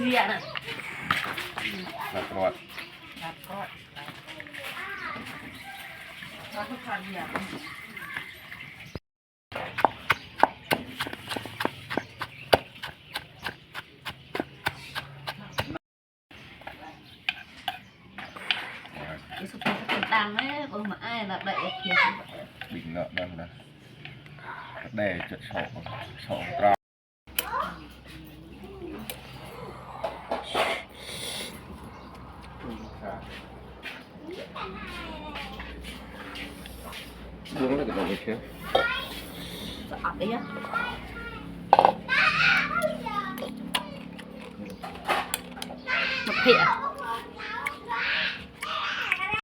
เรียน่ะลาบรอดลาบก็ลาบทุกครั้งเรียสุดท้ายจะเป็นตังไหมมาอ้ายแบบได้เพียงbình nợนั่นนะแด่จะสองตราđúng là cái gì chứ sợ đấy á một thìa